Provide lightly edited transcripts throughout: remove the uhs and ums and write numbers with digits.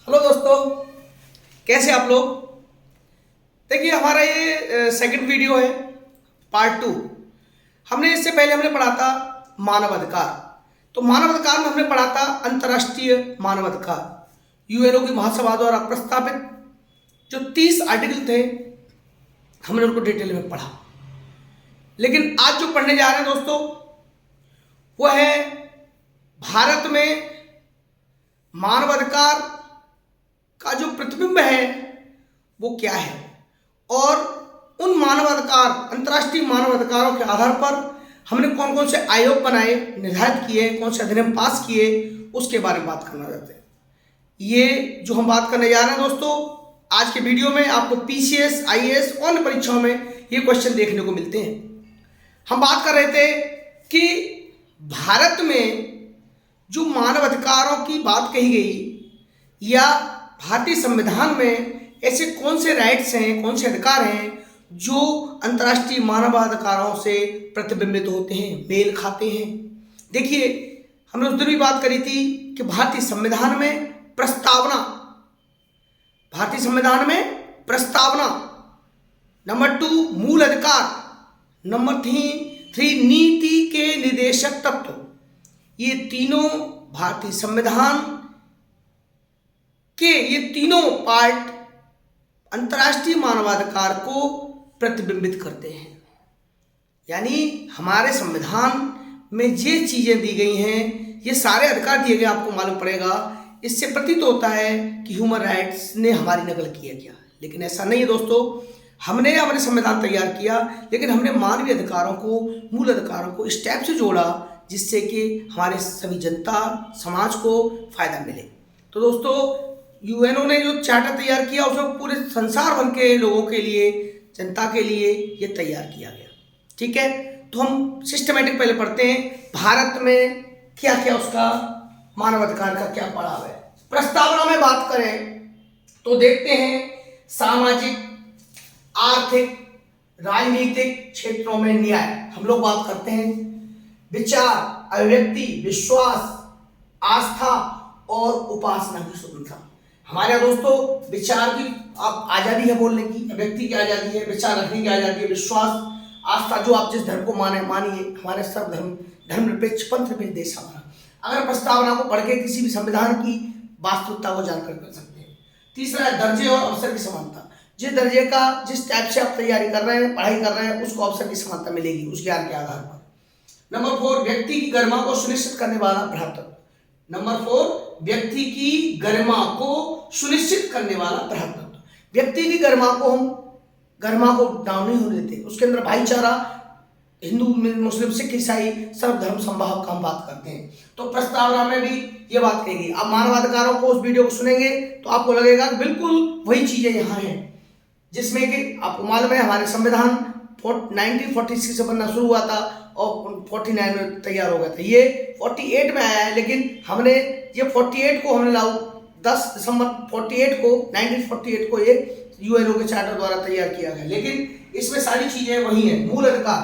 Hello दोस्तों, कैसे आप लोग। देखिए, हमारा ये सेकंड वीडियो है, पार्ट 2। हमने इससे पहले पढ़ा था मानव अधिकार। तो मानव अधिकार में हमने पढ़ा था अंतर्राष्ट्रीय मानव अधिकार, यूएनओ की महासभा द्वारा प्रस्तावित जो 30 आर्टिकल थे, हमने उनको डिटेल में पढ़ा। लेकिन आज जो पढ़ने जा रहे हैं दोस्तों, वह है भारत में मानवाधिकार का जो प्रतिबिंब है वो क्या है, और उन मानवाधिकार, अंतर्राष्ट्रीय मानवाधिकारों के आधार पर हमने कौन कौन से आयोग बनाए, निर्धारित किए, कौन से अधिनियम पास किए, उसके बारे में बात करना चाहते हैं। ये जो हम बात करने जा रहे हैं दोस्तों, आज के वीडियो में आपको पीसीएस, आईएएस और अन्य परीक्षाओं में ये क्वेश्चन देखने को मिलते हैं। हम बात कर रहे थे कि भारत में जो मानव अधिकारों की बात कही गई, या भारतीय संविधान में ऐसे कौन से राइट्स हैं, कौन से अधिकार हैं जो अंतर्राष्ट्रीय मानवाधिकारों से प्रतिबिंबित होते हैं, मेल खाते हैं। देखिए, हमने उस दिन भी बात करी थी कि भारतीय संविधान में प्रस्तावना, नंबर 2 मूल अधिकार, नंबर 3 नीति के निर्देशक तत्व, ये तीनों भारतीय संविधान के ये तीनों पार्ट अंतर्राष्ट्रीय मानवाधिकार को प्रतिबिंबित करते हैं। यानी हमारे संविधान में ये चीजें दी गई हैं, ये सारे अधिकार दिए गए, आपको मालूम पड़ेगा। इससे प्रतीत होता है कि ह्यूमन राइट्स ने हमारी नकल किया गया, लेकिन ऐसा नहीं है दोस्तों। हमने अपने संविधान तैयार किया, लेकिन हमने मानवीय अधिकारों को, मूल अधिकारों को इस टाइप से जोड़ा जिससे कि हमारे सभी जनता समाज को फायदा मिले। तो दोस्तों, यूएनओ ने जो चार्टर तैयार किया, उसमें पूरे संसार भर के लोगों के लिए, जनता के लिए ये तैयार किया गया। ठीक है, तो हम सिस्टमेटिक पहले पढ़ते हैं भारत में क्या क्या उसका मानवाधिकार का क्या पड़ाव है। प्रस्तावना में बात करें तो देखते हैं सामाजिक, आर्थिक, राजनीतिक क्षेत्रों में न्याय। हम लोग बात करते हैं विचार, अभिव्यक्ति, विश्वास, आस्था और उपासना की स्वतंत्रता। हमारे दोस्तों, विचार की आप आजादी है बोलने की, अभिव्यक्ति की आजादी है, विचार रखने की आजादी है, विश्वास, आस्था, जो आप जिस धर्म को मानिए। हमारे सर्वधर्म धर्मनिरपेक्ष पंथनिरपेक्ष देश हमारा। अगर प्रस्तावना को पढ़ के किसी भी संविधान की वास्तविकता को जानकर कर सकते हैं। तीसरा है दर्जे और अवसर की समानता। जिस दर्जे का, जिस टाइप से आप तैयारी कर रहे हैं, पढ़ाई कर रहे हैं, उसको अवसर की समानता मिलेगी उस ज्ञान के आधार पर। नंबर 4 व्यक्ति की गरिमा को सुनिश्चित करने वाला भ्रातृत्व। नंबर 4 व्यक्ति की गरिमा को सुनिश्चित करने वाला भ्रातृत्व। व्यक्ति की गरिमा को डाउन नहीं होने देते। उसके अंदर भाईचारा, हिंदू, मुस्लिम, सिख, ईसाई, सर्वधर्म समभाव का हम बात करते हैं। तो प्रस्तावना में भी ये बात कहेगी। आप मानवाधिकारों को, उस वीडियो को सुनेंगे तो आपको लगेगा कि बिल्कुल वही चीजें यहाँ हैं, जिसमें कि आपको मालूम है हमारे संविधान 1946 से बनना शुरू हुआ था और 49 में तैयार हो गया था। ये 48 में आया है, लेकिन हमने ये 48 को हमने 10 दिसंबर 1948 को ये यूएनओ के चार्टर द्वारा तैयार किया गया। लेकिन इसमें सारी चीजें वही हैं। मूल अधिकार,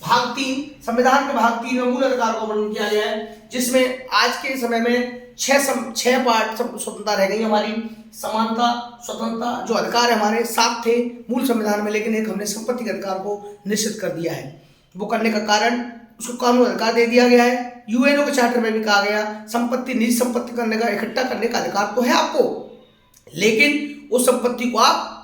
भाग 3, संविधान के भाग 3 में मूल अधिकार को वर्णन किया गया है, जिसमें आज के समय में 6 पार्ट स्वतंत्रता रह गई हमारी। समानता, स्वतंत्रता, जो अधिकार है हमारे 7 थे मूल संविधान में, लेकिन एक हमने संपत्ति के अधिकार को निश्चित कर दिया है। वो करने का कारण उसको कानून अधिकार दे दिया गया है। यूएनओ के चार्टर में भी कहा गया संपत्ति, निजी संपत्ति करने का, इकट्ठा करने का अधिकार तो है आपको, लेकिन उस संपत्ति को आप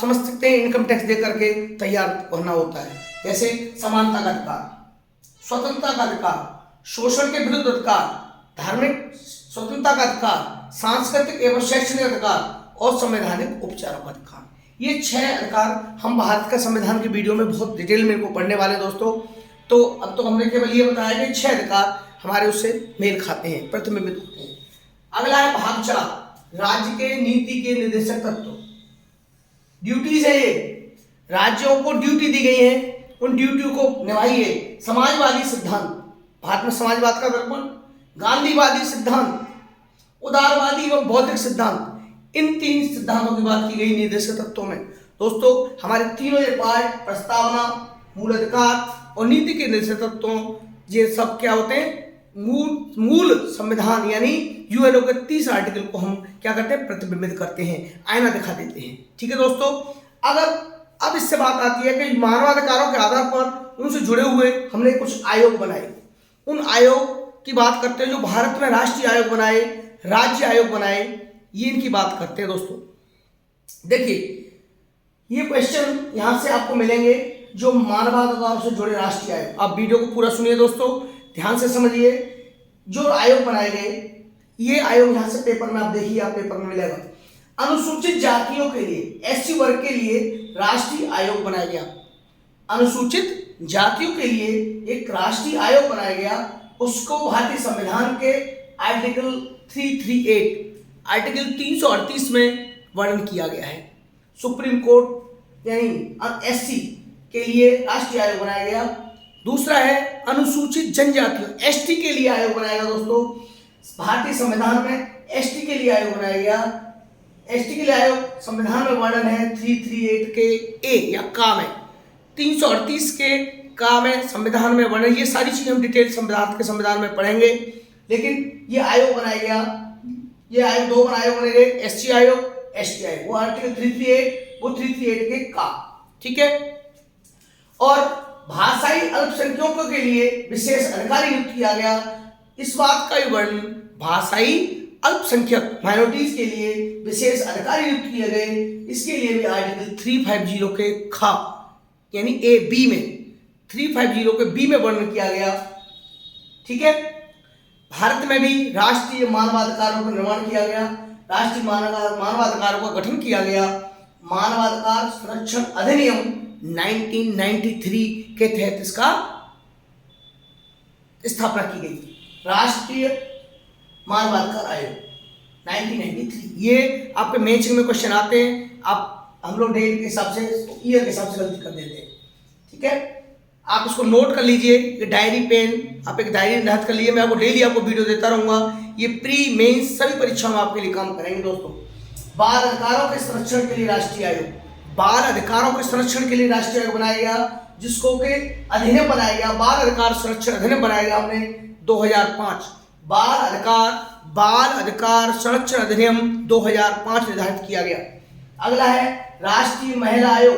समझ सकते हैं इनकम टैक्स दे करके तैयार करना होता है। जैसे समानता का अधिकार, स्वतंत्रता का अधिकार, शोषण के विरुद्ध अधिकार, धार्मिक स्वतंत्रता का अधिकार, सांस्कृतिक एवं शैक्षणिक अधिकार और संवैधानिक उपचारों का अधिकार। ये 6 अधिकार हम भारत का संविधान के वीडियो में बहुत डिटेल में इनको पढ़ने वाले दोस्तों। तो अब तो हमने केवल ये बताया कि 6 अधिकार हमारे उससे मेल खाते हैं, प्रतिबिंबित होते हैं। अगला है भाग 4, राज्य के नीति के निर्देशक तत्व, ड्यूटीज है ये। राज्यों को ड्यूटी दी गई है, उन ड्यूटी को निभाइए। समाजवादी सिद्धांत, भारत में समाजवाद का दर्पण, गांधीवादी सिद्धांत, उदारवादी एवं बौद्धिक सिद्धांत, इन 3 सिद्धांतों की बात की गई निर्देशक तत्वों में। दोस्तों, हमारे तीनों ये पार्ट, प्रस्तावना, मूल अधिकार और नीति के निर्देशक तत्वों, ये सब क्या होते हैं, मूल संविधान यानी यूएनओ के 30 आर्टिकल को हम क्या करते हैं, प्रतिबिंबित करते हैं, आईना दिखा देते हैं। ठीक है दोस्तों, अगर अब इससे बात आती है कि मानवाधिकारों के आधार पर उनसे जुड़े हुए हमने कुछ आयोग बनाए। उन आयोग की बात करते हैं जो भारत में राष्ट्रीय आयोग बनाए, राज्य आयोग बनाए, ये इनकी बात करते हैं। दोस्तों देखिए, ये क्वेश्चन यहां से आपको मिलेंगे जो मानवाधिकारों से जुड़े राष्ट्रीय आयोग। आप वीडियो को पूरा सुनिए दोस्तों, ध्यान से समझिए। जो आयोग बनाए गए, ये आयोग यहां से पेपर में आप देखिए, आप पेपर में मिलेगा। अनुसूचित जातियों के लिए, एससी वर्ग के लिए राष्ट्रीय आयोग बनाया गया। अनुसूचित जातियों के लिए एक राष्ट्रीय आयोग बनाया गया, उसको भारतीय संविधान के आर्टिकल 338 में वर्णन किया गया है। सुप्रीम कोर्ट यानी एससी के लिए राष्ट्रीय आयोग बनाया गया। दूसरा है अनुसूचित जनजातियों, एसटी के लिए आयोग बनाया गया। दोस्तों भारतीय संविधान में एसटी के लिए आयोग बनाया गया। एसटी के लिए आयोग संविधान में वर्णन है 338 के ए या का में, 338 के का में संविधान में वर्णन। ये सारी चीजें हम डिटेल संविधान में पढ़ेंगे, लेकिन ये आयोग बनाया गया। ये आयोग दो आयोग बने गए, एससी आयोग, एसटी आयोग। वो आर्टिकल 338, वो 338 के का। ठीक है, और भाषाई अल्पसंख्यकों के लिए विशेष अधिकारी नियुक्त किया गया। इस बात का भी वर्णन, भाषाई अल्पसंख्यक माइनॉरिटीज के लिए विशेष अधिकारी नियुक्त किए गए, इसके लिए भी आर्टिकल 350 के खा यानी ए बी में, 350 के बी में वर्णन किया गया। ठीक है, भारत में भी राष्ट्रीय मानवाधिकारों का निर्माण किया गया, राष्ट्रीय मानवाधिकारों का गठन किया गया। मानवाधिकार संरक्षण अधिनियम 1993 के तहत इसका स्थापना की गई, राष्ट्रीय मानवाधिकार आयोग 1993। ये आपके मेंस में क्वेश्चन आते हैं, आप हम लोग डेट के हिसाब से, ईयर के हिसाब से गलती कर देते हैं। ठीक है, आप इसको नोट कर लीजिए, डायरी पेन, आप एक डायरी निर्धारित कर लीजिए। मैं आपको डेली आपको वीडियो देता रहूंगा। ये प्री मेंस सभी परीक्षाओं में आपके लिए काम करेंगे। दोस्तों बाल अधिकारों के संरक्षण के लिए राष्ट्रीय आयोग, बाल अधिकारों के संरक्षण के लिए राष्ट्रीय आयोग बनाया गया, जिसको के अधिनियम बनाया गया, बाल अधिकार संरक्षण अधिनियम बनाया गया हमने 2005। बाल अधिकार संरक्षण अधिनियम 2005 निर्धारित किया गया। अगला है राष्ट्रीय महिला आयोग,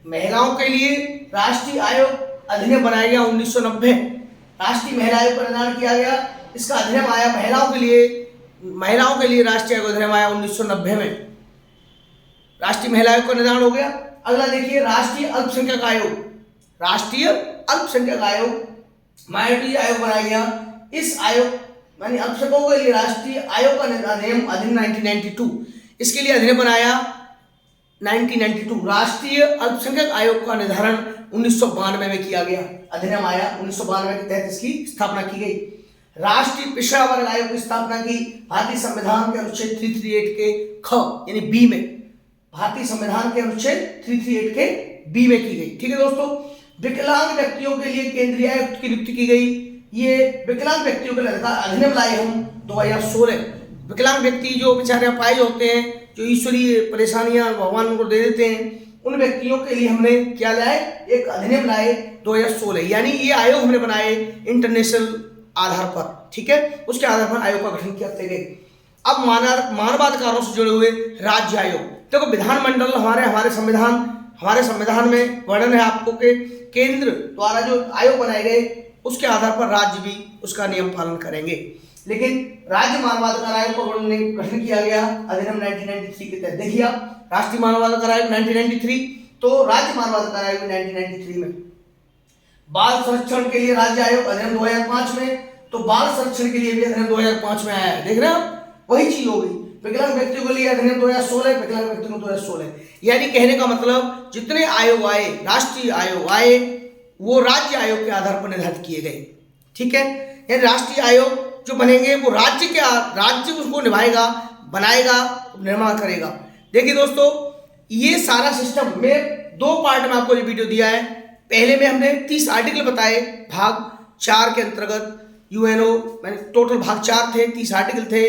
महिलाओं के लिए राष्ट्रीय आयोग अधिनियम बनाया गया 1990। राष्ट्रीय महिला आयोग का निर्माण किया गया, इसका अधिनियम आया महिलाओं के लिए राष्ट्रीय आयोग अधिनियम आया 1990 में। राष्ट्रीय महिला आयोग का निर्माण हो गया। अगला देखिए राष्ट्रीय अल्पसंख्यक आयोग, राष्ट्रीय अल्पसंख्यक आयोग माइनॉरिटी आयोग बनाया गया। इस आयोग यानी अल्पसंख्यकों के लिए राष्ट्रीय आयोग का अधिनियम 1992, इसके लिए अधिनियम बनाया 1992। राष्ट्रीय अल्पसंख्यक आयोग का निर्धारण 1992 में किया गया, अधिनियम आया 1992 के तहत इसकी स्थापना की गई। राष्ट्रीय पिछड़ा वर्ग आयोग की स्थापना की भारतीय संविधान के अनुच्छेद 338 के ख यानी बी में, भारतीय संविधान के अनुच्छेद 338 के बी में की गई। ठीक है दोस्तों, विकलांग व्यक्तियों के लिए केंद्रीय आयुक्त की नियुक्ति की गई। ये विकलांग व्यक्तियों के लिए अधिनियम लाए हम 2016। विकलांग व्यक्ति जो बेचारे अपाहिज होते हैं, जो ईश्वरीय परेशानियां भगवान उनको दे देते हैं, उन व्यक्तियों के लिए हमने क्या लाए, एक अधिनियम लाए 2016। यानी ये आयोग हमने बनाए इंटरनेशनल आधार पर। ठीक है, उसके आधार पर आयोग का गठन करते गए। अब मानवाधिकारों से जुड़े हुए राज्य आयोग, देखो विधानमंडल हमारे संविधान में वर्णन है आपको के केंद्र द्वारा जो आयोग बनाए गए, उसके आधार पर राज्य भी उसका नियम पालन करेंगे। लेकिन राज्य मानवाधिकार आयोग को गठन किया गया अधिनियम 1993 के तहत। देखिए आप, राष्ट्रीय मानवाधिकार आयोग 1993, तो राज्य मानवाधिकार आयोग 1993 में। बाल संरक्षण के लिए राज्य आयोग अधिनियम 2005 में, तो बाल संरक्षण के लिए भी अधिनियम 2005 में आया है। देख रहे हैं आप, वही चीज हो गई। विकलांग व्यक्तियों के लिए अधिनियम 2016, विकलांग व्यक्तियों को 2016। यानी कहने का मतलब जितने आयोग आए, राष्ट्रीय आयोग आए, वो राज्य आयोग के आधार पर निर्धारित किए गए। ठीक है, यानी राष्ट्रीय आयोग जो बनेंगे वो राज्य उसको निभाएगा, बनाएगा, निर्माण करेगा। देखिए दोस्तों, ये सारा सिस्टम में 2 पार्ट में आपको ये वीडियो दिया है। पहले में हमने 30 आर्टिकल बताए भाग 4 के अंतर्गत, यूएनओ मैंने टोटल भाग 4 थे, 30 आर्टिकल थे,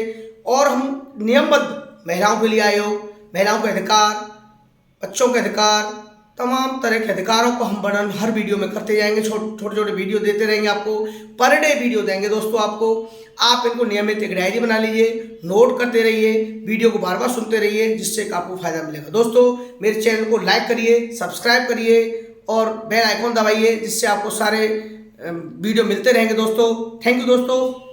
और हम नियमबद्ध महिलाओं के लिए आयोग, महिलाओं के अधिकार, बच्चों के अधिकार, तमाम तरह के अधिकारों को हम वर्णन हर वीडियो में करते जाएंगे। छोटे छोटे वीडियो देते रहेंगे आपको, पर डे वीडियो देंगे दोस्तों आपको। आप इनको नियमित एक डायरी बना लीजिए, नोट करते रहिए, वीडियो को बार बार सुनते रहिए, जिससे आपको फायदा मिलेगा। दोस्तों मेरे चैनल को लाइक करिए, सब्सक्राइब करिए और बेल आइकॉन दबाइए, जिससे आपको सारे वीडियो मिलते रहेंगे दोस्तों। थैंक यू दोस्तों।